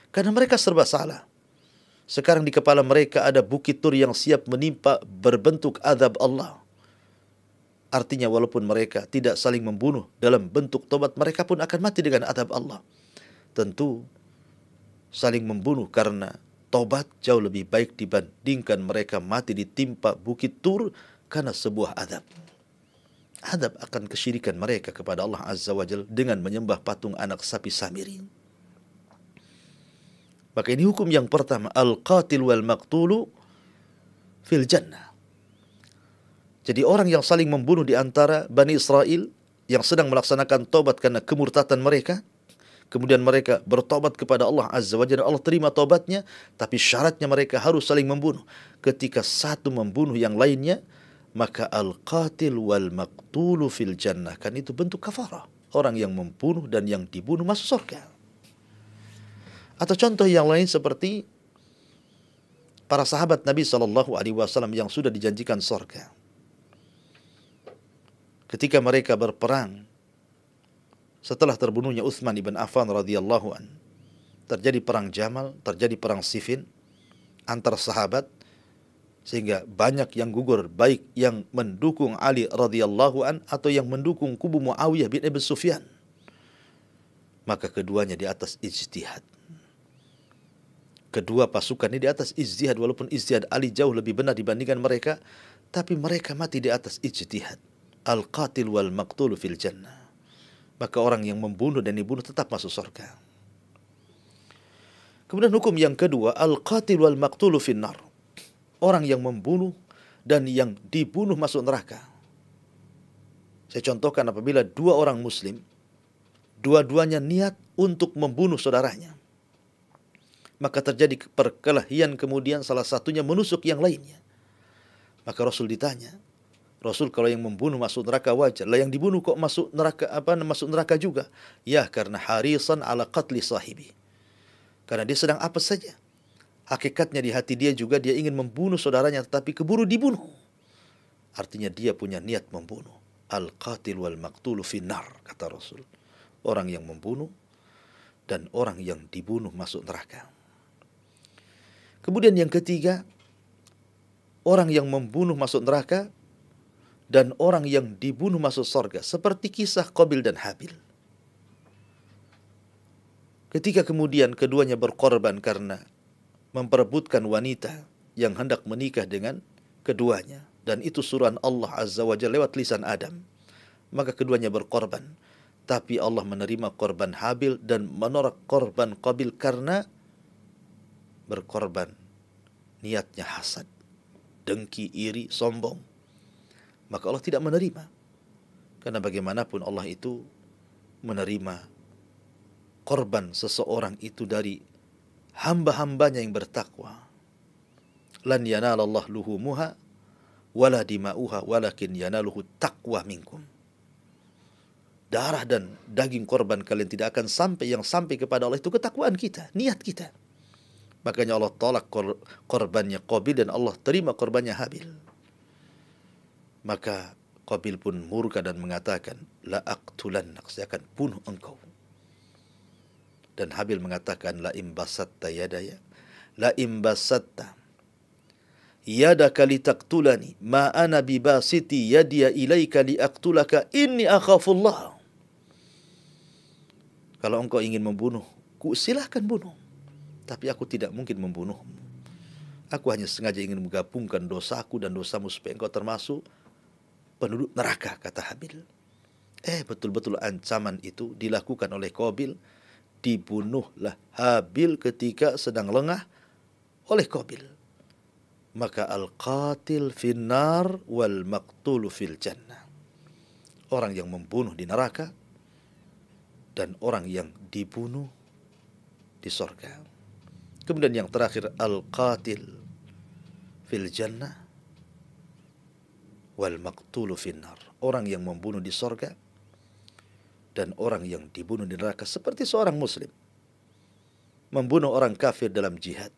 Karena mereka serba salah. Sekarang di kepala mereka ada bukit Tur yang siap menimpa berbentuk azab Allah. Artinya walaupun mereka tidak saling membunuh dalam bentuk tobat, mereka pun akan mati dengan azab Allah. Tentu saling membunuh karena tobat jauh lebih baik dibandingkan mereka mati ditimpa bukit Tur karena sebuah azab. Azab akan kesyirikan mereka kepada Allah Azza wa Jalla dengan menyembah patung anak sapi Samiri. Maka ini hukum yang pertama, al-qatil wal maqtulu fil jannah. Jadi orang yang saling membunuh di antara Bani Israel yang sedang melaksanakan tobat karena kemurtatan mereka, kemudian mereka bertobat kepada Allah Azza wa Jalla, Allah terima tobatnya, tapi syaratnya mereka harus saling membunuh. Ketika satu membunuh yang lainnya, maka al-qatil wal maqtulu fil jannah, kan itu bentuk kafarah. Orang yang membunuh dan yang dibunuh masuk surga. Atau contoh yang lain seperti para sahabat Nabi SAW yang sudah dijanjikan surga. Ketika mereka berperang setelah terbunuhnya Utsman ibn Affan radhiyallahu an, terjadi perang Jamal, terjadi perang Siffin antar sahabat, sehingga banyak yang gugur, baik yang mendukung Ali radhiyallahu an atau yang mendukung kubu Muawiyah bin Abi Sufyan. Maka keduanya di atas ijtihad. Kedua pasukan ini di atas ijtihad, walaupun ijtihad Ali jauh lebih benar dibandingkan mereka, tapi mereka mati di atas ijtihad. Al-qatil wal maqtul fil jannah. Maka orang yang membunuh dan dibunuh tetap masuk surga. Kemudian hukum yang kedua, al-qatil wal maqtul fin nar. Orang yang membunuh dan yang dibunuh masuk neraka. Saya contohkan apabila dua orang muslim, dua-duanya niat untuk membunuh saudaranya, maka terjadi perkelahian, kemudian salah satunya menusuk yang lainnya. Maka Rasul ditanya, Rasul, kalau yang membunuh masuk neraka wajar, lah yang dibunuh kok masuk neraka, masuk neraka juga? Ya, karena harisan ala qatli sahibi. Karena dia sedang apa saja. Hakikatnya di hati dia juga dia ingin membunuh saudaranya, tetapi keburu dibunuh. Artinya dia punya niat membunuh. Al-qatil wal maqtulu finnar, kata Rasul. Orang yang membunuh dan orang yang dibunuh masuk neraka. Kemudian yang ketiga, orang yang membunuh masuk neraka dan orang yang dibunuh masuk surga, seperti kisah Qabil dan Habil. Ketika kemudian keduanya berkorban karena memperebutkan wanita yang hendak menikah dengan keduanya, dan itu suruhan Allah Azza wa Jalla lewat lisan Adam, maka keduanya berkorban. Tapi Allah menerima korban Habil dan menolak korban Qabil karena berkorban niatnya hasad, dengki, iri, sombong. Maka Allah tidak menerima. Karena bagaimanapun Allah itu menerima korban seseorang itu dari hamba-hambanya yang bertakwa. lan yanalallah luhumuha wala dima'uha walakin yanaluhu taqwa minkum. Darah dan daging korban kalian tidak akan sampai, yang sampai kepada Allah itu ketakwaan kita, niat kita. Makanya Allah tolak korbannya Qabil dan Allah terima korbannya Habil. Maka Qabil pun murka dan mengatakan, la aqtulannak, saya akan bunuh engkau. Dan Habil mengatakan, la imbasatta yadaya, la imbasatta yadaka litaqtulani ma ana bibasiti yadiya ilaika liaqtulaka inni akhafullah. Kalau engkau ingin membunuhku, silahkan bunuh, tapi aku tidak mungkin membunuhmu. Aku hanya sengaja ingin menggabungkan dosaku dan dosamu supaya engkau termasuk penduduk neraka, kata Habil. Betul-betul ancaman itu dilakukan oleh Qabil. Dibunuhlah Habil ketika sedang lengah oleh Qabil. Maka al-qatil finnar wal maqtulu fil jannah. Orang yang membunuh di neraka dan orang yang dibunuh di sorga. Kemudian yang terakhir, al-qatil fil jannah wal maqtulu finnar. Orang yang membunuh di sorga dan orang yang dibunuh di neraka. Seperti seorang muslim membunuh orang kafir dalam jihad.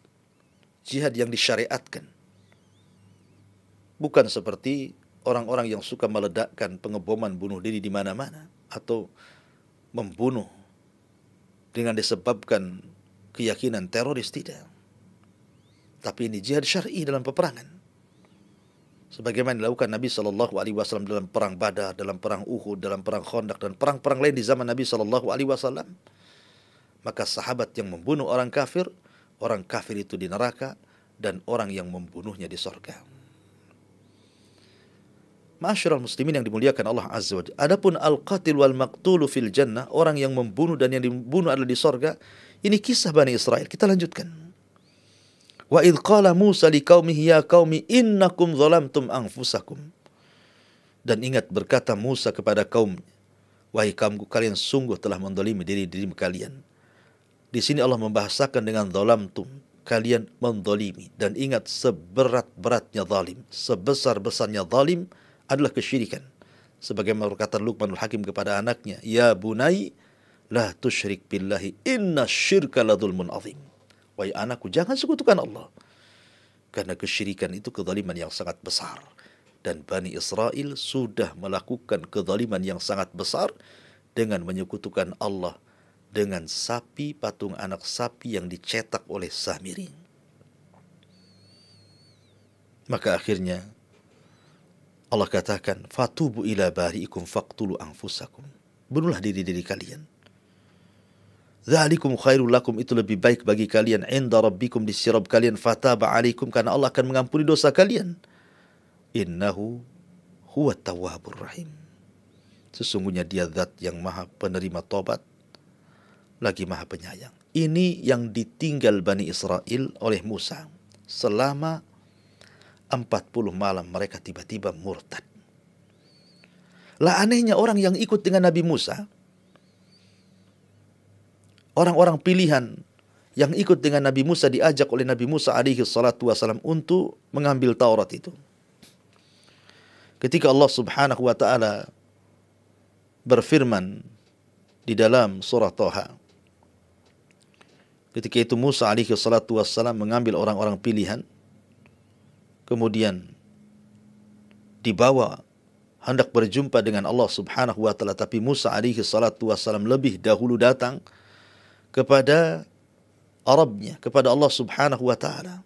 Jihad yang disyariatkan. Bukan seperti orang-orang yang suka meledakkan pengeboman bunuh diri di mana-mana atau membunuh dengan disebabkan keyakinan teroris, tidak. Tapi ini jihad syar'i dalam peperangan. Sebagaimana dilakukan Nabi SAW dalam perang Badar, dalam perang Uhud, dalam perang Khandaq dan perang-perang lain di zaman Nabi SAW. Maka sahabat yang membunuh orang kafir itu di neraka dan orang yang membunuhnya di surga. Ma'asyiral muslimin yang dimuliakan Allah Azza wa Jalla. Adapun al-qatil wal maqtulu fil jannah, orang yang membunuh dan yang dibunuh adalah di sorga. Ini kisah Bani Israel. Kita lanjutkan. Wa idh qala Musa liqaumihi ya qaumi innakum zalamtum anfusakum. Dan ingat berkata Musa kepada kaumnya, wahai kaumku, kalian sungguh telah mendolimi diri kalian. Di sini Allah membahasakan dengan zalamtum, kalian mendolimi. Dan ingat, seberat-beratnya zalim, sebesar-besarnya zalim adalah kesyirikan. Sebagaimana perkataan Luqmanul Hakim kepada anaknya, ya bunai la tusyrik billahi inna syirka la dzulmun azim. Wahai anakku, jangan sekutukan Allah, karena kesyirikan itu kezaliman yang sangat besar. Dan Bani Israel sudah melakukan kezaliman yang sangat besar dengan menyekutukan Allah dengan sapi, patung anak sapi yang dicetak oleh Samiri. Maka akhirnya Allah katakan, fatubu ila bari'ikum faqtulu anfusakum. Bunuhlah diri kalian. Dzalikum khairul lakum, itu lebih baik bagi kalian, inda rabbikum, di sisi Rabb kalian, fataba alaikum, karena Allah akan mengampuni dosa kalian. Innahu huwa tawwabur rahim. Sesungguhnya dia zat yang maha penerima tobat, lagi maha penyayang. Ini yang ditinggal Bani Israel oleh Musa. Selama 40 malam mereka tiba-tiba murtad. Lah anehnya orang yang ikut dengan Nabi Musa, orang-orang pilihan yang ikut dengan Nabi Musa diajak oleh Nabi Musa alaihi salatu wasalam untuk mengambil Taurat itu. Ketika Allah Subhanahu wa taala berfirman di dalam surah Thaha, ketika itu Musa alaihi salatu wasalam mengambil orang-orang pilihan, kemudian dibawa hendak berjumpa dengan Allah Subhanahu wa taala, tapi Musa alaihi salatu wasalam lebih dahulu datang kepada Arabnya, kepada Allah Subhanahu wa taala.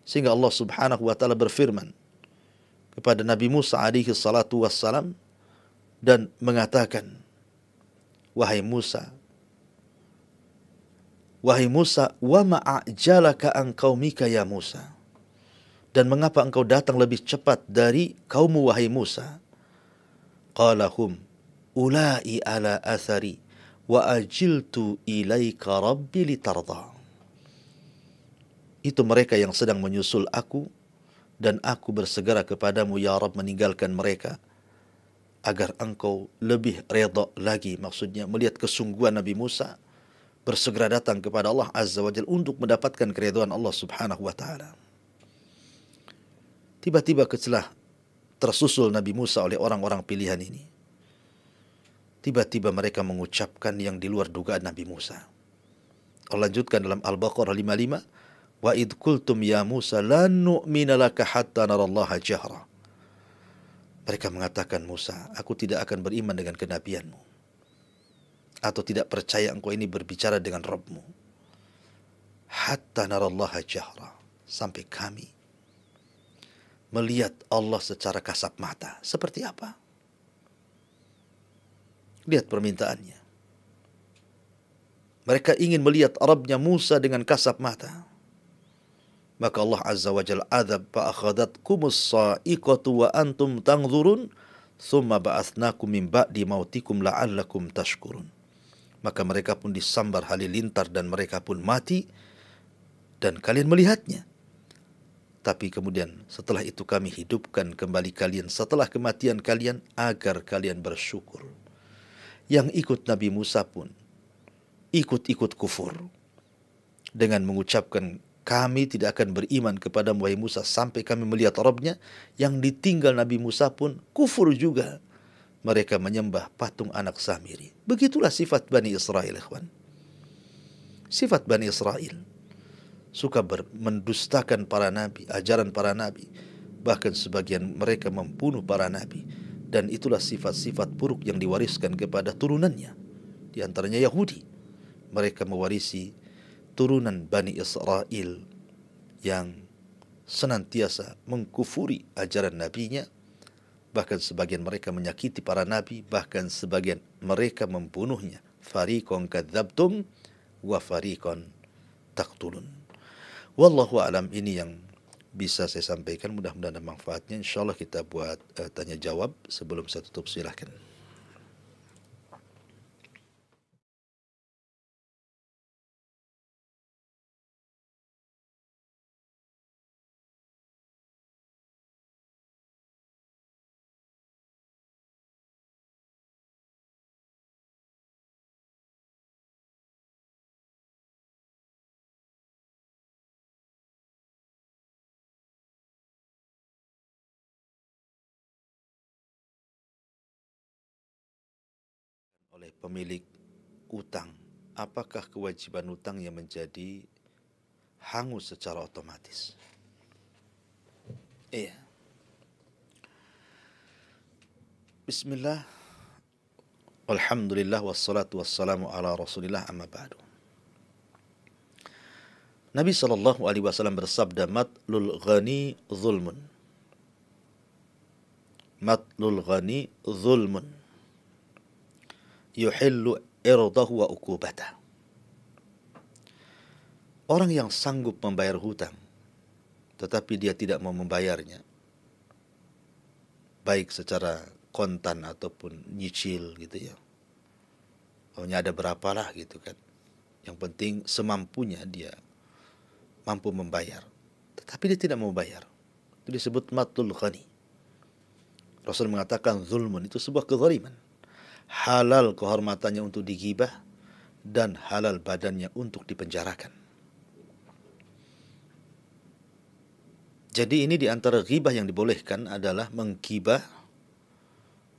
Sehingga Allah Subhanahu wa taala berfirman kepada Nabi Musa alaihi salatu wasalam dan mengatakan, wahai Musa, wa ma'ajalaka an qaumika ya Musa. Dan mengapa engkau datang lebih cepat dari kaummu, wahai Musa? Qala hum ulai ala athari wa ajiltu ilaika rabbi litarda. Itu mereka yang sedang menyusul aku, dan aku bersegera kepadamu ya Rabb meninggalkan mereka, agar engkau lebih redha lagi. Maksudnya melihat kesungguhan Nabi Musa bersegera datang kepada Allah Azza wa Jalla untuk mendapatkan keridhaan Allah Subhanahu wa taala. Tiba-tiba setelah tersusul Nabi Musa oleh orang-orang pilihan ini, tiba-tiba mereka mengucapkan yang di luar dugaan Nabi Musa. Allah lanjutkan dalam Al-Baqarah 55, wa idh qultum ya Musa lan nu'mina laka hatta narallaha jahra. Mereka mengatakan, Musa, aku tidak akan beriman dengan kenabianmu, atau tidak percaya engkau ini berbicara dengan Rabbmu, hatta narallaha jahra, sampai kami melihat Allah secara kasat mata. Seperti apa? Lihat permintaannya. Mereka ingin melihat Rabbnya Musa dengan kasat mata. Maka Allah Azza wa Jalla adzab fa'akhadatkumus sa'iqatu wa antum tanzurun thumma ba'atsnakum min ba'di mautikum la'allakum tashkurun. Maka mereka pun disambar halilintar dan mereka pun mati dan kalian melihatnya. Tapi kemudian setelah itu kami hidupkan kembali kalian setelah kematian kalian agar kalian bersyukur. Yang ikut Nabi Musa pun ikut-ikut kufur dengan mengucapkan, kami tidak akan beriman kepada wahai Musa sampai kami melihat Rabbnya. Yang ditinggal Nabi Musa pun kufur juga. Mereka menyembah patung anak Samiri. Begitulah sifat Bani Israel, ikhwan. Sifat Bani Israel suka mendustakan para nabi, ajaran para nabi. Bahkan sebagian mereka membunuh para nabi. Dan itulah sifat-sifat buruk yang diwariskan kepada turunannya. Di antaranya Yahudi. Mereka mewarisi turunan Bani Israel yang senantiasa mengkufuri ajaran nabinya. Bahkan sebagian mereka menyakiti para nabi. Bahkan sebagian mereka membunuhnya. Fariqon kadzabtum wa fariqon taqtulun. Wallahu alam, ini yang bisa saya sampaikan. Mudah-mudahan ada manfaatnya. InsyaAllah kita buat tanya jawab sebelum saya tutup. Silahkan. Oleh pemilik utang, apakah kewajiban utangnya menjadi hangus secara otomatis? Iya. Bismillah, alhamdulillah, wassalatu wassalamu ala rasulillah, amma ba'du. Nabi SAW bersabda, matlul ghani zulmun. Matlul ghani zulmun. Yuhillu irdahu wa uqubata. Orang yang sanggup membayar hutang tetapi dia tidak mau membayarnya, baik secara kontan ataupun nyicil gitu ya, pokoknya ada berapalah gitu kan, yang penting semampunya dia mampu membayar, tetapi dia tidak mau bayar, itu disebut matlul ghani. Rasul mengatakan zulmun itu sebuah kezaliman. Halal kehormatannya untuk digibah dan halal badannya untuk dipenjarakan. Jadi ini di antara ghibah yang dibolehkan adalah menggibah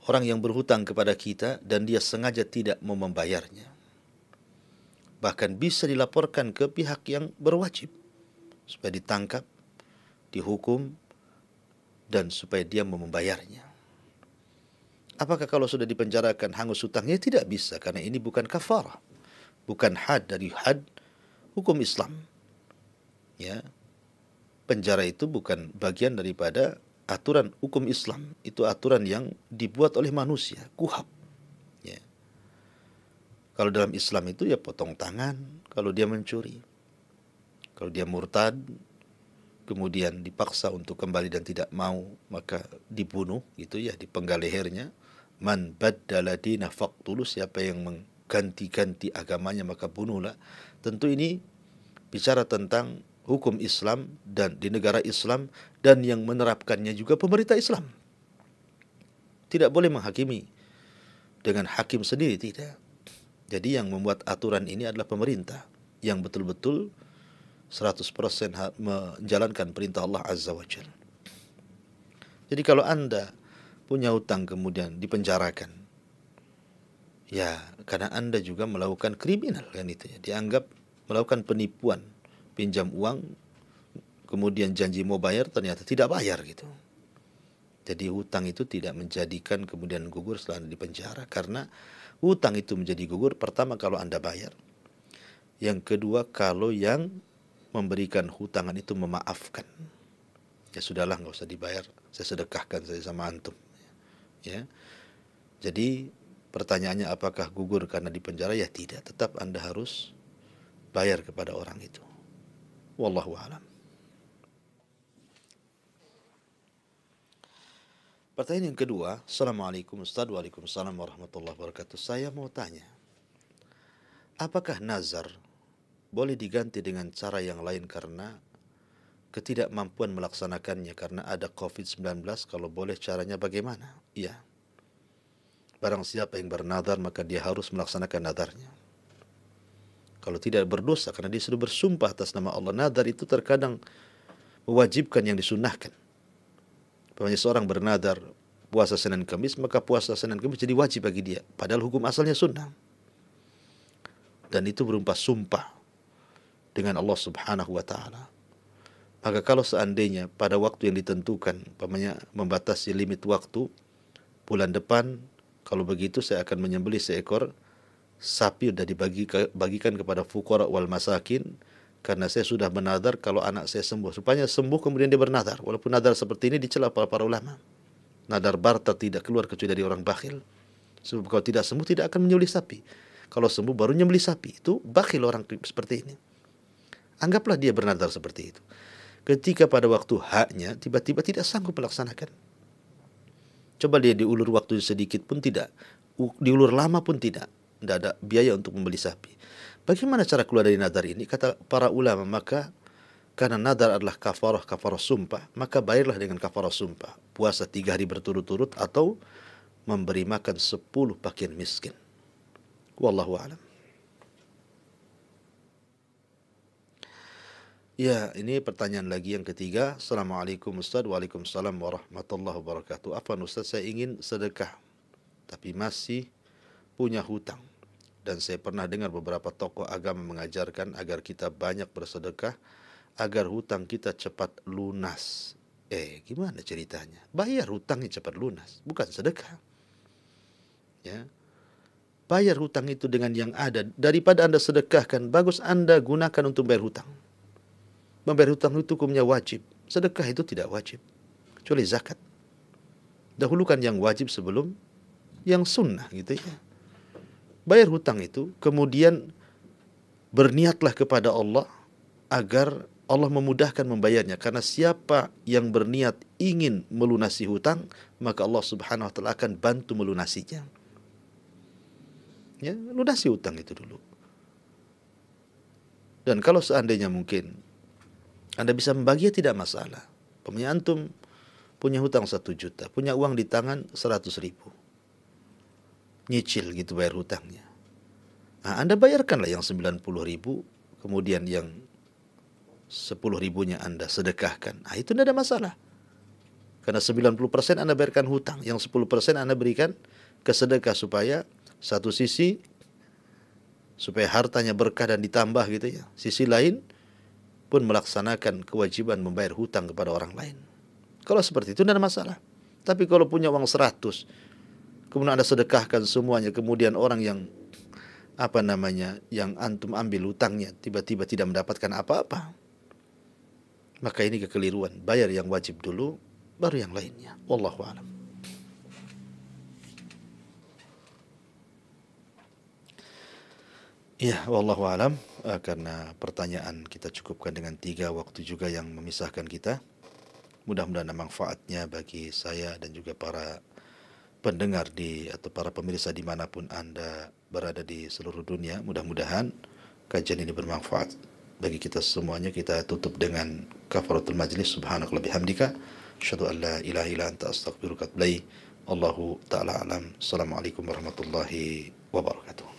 orang yang berhutang kepada kita dan dia sengaja tidak mau membayarnya. Bahkan bisa dilaporkan ke pihak yang berwajib supaya ditangkap, dihukum, dan supaya dia mau membayarnya. Apakah kalau sudah dipenjarakan hangus hutangnya? Tidak bisa, karena ini bukan kafarah, bukan had dari had hukum Islam. Ya, penjara itu bukan bagian daripada aturan hukum Islam. Itu aturan yang dibuat oleh manusia, kuhab. Ya. Kalau dalam Islam itu ya potong tangan kalau dia mencuri. Kalau dia murtad, kemudian dipaksa untuk kembali dan tidak mau, maka dibunuh, gitu ya, dipenggal lehernya. Man baddala dina faqtulu, siapa yang mengganti-ganti agamanya maka bunuhlah. Tentu ini bicara tentang hukum Islam dan di negara Islam, dan yang menerapkannya juga pemerintah Islam. Tidak boleh menghakimi dengan hakim sendiri, tidak. Jadi yang membuat aturan ini adalah pemerintah yang betul-betul 100% menjalankan perintah Allah Azza wa Jalla. Jadi kalau Anda punya hutang kemudian dipenjarakan, ya karena Anda juga melakukan kriminal kan itu ya. Dianggap melakukan penipuan, pinjam uang, kemudian janji mau bayar ternyata tidak bayar gitu. Jadi hutang itu tidak menjadikan kemudian gugur setelah Anda dipenjara, karena hutang itu menjadi gugur pertama kalau Anda bayar. Yang kedua kalau yang memberikan hutangan itu memaafkan. Ya sudahlah, nggak usah dibayar, saya sedekahkan saya sama antum. Ya. Jadi pertanyaannya apakah gugur karena dipenjara? Ya tidak, tetap Anda harus bayar kepada orang itu. Wallahu a'lam. Pertanyaan yang kedua, Assalamualaikum Ustaz. Waalaikumsalam warahmatullahi wabarakatuh. Saya mau tanya, apakah nazar boleh diganti dengan cara yang lain karena ketidakmampuan melaksanakannya karena ada COVID-19? Kalau boleh caranya bagaimana? Iya. Barang siapa yang bernazar maka dia harus melaksanakan nazarnya. Kalau tidak berdosa karena dia sudah bersumpah atas nama Allah. Nazar itu terkadang mewajibkan yang disunnahkan. Pokoknya seorang bernazar puasa Senin Kamis, maka puasa Senin Kamis jadi wajib bagi dia. Padahal hukum asalnya sunnah. Dan itu berupa sumpah dengan Allah Subhanahu wa Ta'ala. Maka kalau seandainya pada waktu yang ditentukan, umpamanya membatasi limit waktu, bulan depan, kalau begitu saya akan menyembelih seekor sapi sudah dibagikan kepada fuqara wal masakin, karena saya sudah bernazar kalau anak saya sembuh. Supaya sembuh kemudian dia bernazar. Walaupun nazar seperti ini dicela para ulama. Nazar barta tidak keluar kecuali dari orang bakhil. Sebab kalau tidak sembuh tidak akan menyembelih sapi. Kalau sembuh baru menyembelih sapi. Itu bakhil orang seperti ini. Anggaplah dia bernazar seperti itu. Ketika pada waktu haknya tiba-tiba tidak sanggup melaksanakan. Coba dia diulur waktu sedikit pun tidak. Diulur lama pun tidak. Tidak ada biaya untuk membeli sapi. Bagaimana cara keluar dari nazar ini? Kata para ulama, maka karena nazar adalah kafarah sumpah, maka bayarlah dengan kafarah sumpah. Puasa 3 hari berturut-turut atau memberi makan 10 fakir miskin. Wallahu a'lam. Ya, ini pertanyaan lagi yang ketiga. Assalamualaikum Ustaz. Waalaikumsalam warahmatullahi wabarakatuh. Afwan Ustaz, saya ingin sedekah tapi masih punya hutang. Dan saya pernah dengar beberapa tokoh agama mengajarkan agar kita banyak bersedekah agar hutang kita cepat lunas. Gimana ceritanya? Bayar hutangnya cepat lunas, bukan sedekah. Ya. Bayar hutang itu dengan yang ada. Daripada Anda sedekahkan, bagus Anda gunakan untuk bayar hutang. Membayar hutang itu hukumnya wajib. Sedekah itu tidak wajib. Kecuali zakat. Dahulukan yang wajib sebelum yang sunnah gitu ya. Bayar hutang itu, kemudian berniatlah kepada Allah agar Allah memudahkan membayarnya. Karena siapa yang berniat ingin melunasi hutang, maka Allah Subhanahu wa Ta'ala akan bantu melunasinya. Ya, lunasi hutang itu dulu. Dan kalau seandainya mungkin Anda bisa membagi, tidak masalah. Pemanya antum punya hutang 1 juta, punya uang di tangan 100 ribu. Nyicil gitu bayar hutangnya. Nah, Anda bayarkanlah yang 90 ribu, kemudian yang 10 ribunya Anda sedekahkan. Nah, itu tidak ada masalah. Karena 90% Anda bayarkan hutang, yang 10% Anda berikan ke sedekah supaya satu sisi supaya hartanya berkah dan ditambah gitu ya. Sisi lain pun melaksanakan kewajiban membayar hutang kepada orang lain. Kalau seperti itu tidak ada masalah. Tapi kalau punya uang 100, kemudian Anda sedekahkan semuanya, kemudian orang yang yang antum ambil hutangnya tiba-tiba tidak mendapatkan apa-apa, maka ini kekeliruan. Bayar yang wajib dulu, baru yang lainnya. Wallahu a'lam. Ya, wallahu a'lam. Karena pertanyaan kita cukupkan dengan 3 waktu juga yang memisahkan kita. Mudah-mudahan manfaatnya bagi saya dan juga para pendengar atau para pemirsa dimanapun Anda berada di seluruh dunia. Mudah-mudahan kajian ini bermanfaat bagi kita semuanya. Kita tutup dengan kafaratul majlis. Subhanakallah bihamdika asyhadu an la ilaha illa anta astaghfiruka wa atubu ilaik. Allahu ta'ala alam. Assalamualaikum warahmatullahi wabarakatuh.